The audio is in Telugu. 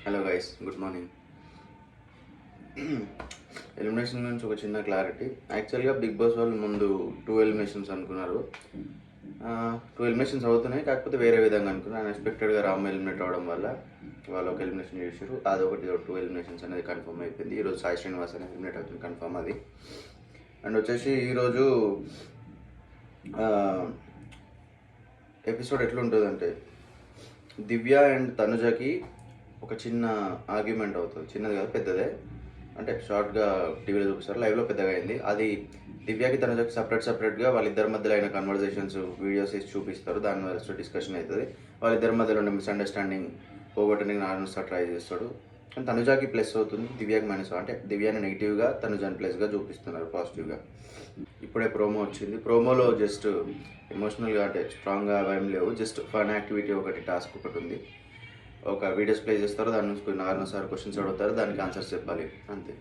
Hello guys, good morning. Elimination నుంచి ఒక చిన్న క్లారిటీ. యాక్చువల్గా బిగ్ బాస్ వాళ్ళు ముందు 2 ఎలిమినేషన్స్ అనుకున్నారు. 2 ఎలిమినేషన్స్ అవుతున్నాయి, కాకపోతే వేరే విధంగా అనుకున్నారు. అన్ఎక్స్పెక్టెడ్గా రామ్ ఎలిమినేట్ అవ్వడం వల్ల వాళ్ళు ఒక ఎలిమినేషన్ చేశారు. అదొకటి 2 ఎలిమినేషన్స్ అనేది కన్ఫర్మ్ అయిపోయింది. ఈరోజు సాయి శ్రీనివాస్ అనేది ఎలిమినేట్ అవుతుంది, కన్ఫర్మ్ అది. అండ్ వచ్చేసి ఈరోజు ఎపిసోడ్ ఎట్లుంటుందంటే, దివ్య అండ్ తనుజకి ఒక చిన్న ఆర్గ్యుమెంట్ అవుతుంది. చిన్నది కాదు, పెద్దదే. అంటే షార్ట్గా టీవీలో చూపిస్తారు, లైవ్లో పెద్దగా అయింది. అది దివ్యకి తనుజకి సపరేట్గా వాళ్ళిద్దరి మధ్యలో అయిన కన్వర్జేషన్స్ వీడియోస్ వేసి చూపిస్తారు. దాని వల్ల డిస్కషన్ అవుతుంది. వాళ్ళిద్దరి మధ్యలో ఉండే మిస్అండర్స్టాండింగ్ పోగొట్టడానికి నార్మల్స్గా ట్రై చేస్తాడు. కానీ తనుజాకి ప్లస్ అవుతుంది, దివ్యకి మైనస్. అంటే దివ్యాని నెగిటివ్గా, తనుజాని ప్లస్గా చూపిస్తున్నారు, పాజిటివ్గా. ఇప్పుడే ప్రోమో వచ్చింది. ప్రోమోలో జస్ట్ ఎమోషనల్గా అంటే స్ట్రాంగ్గా ఏం లేవు. జస్ట్ ఫన్ యాక్టివిటీ ఒకటి, టాస్క్ ఒకటి ఉంది. ఒక వీడియోస్ ప్లే చేస్తారు, దాని నుంచి నార్మల్ సార్ క్వశ్చన్స్ అడుగుతారు, దానికి ఆన్సర్స్ చెప్పాలి, అంతే.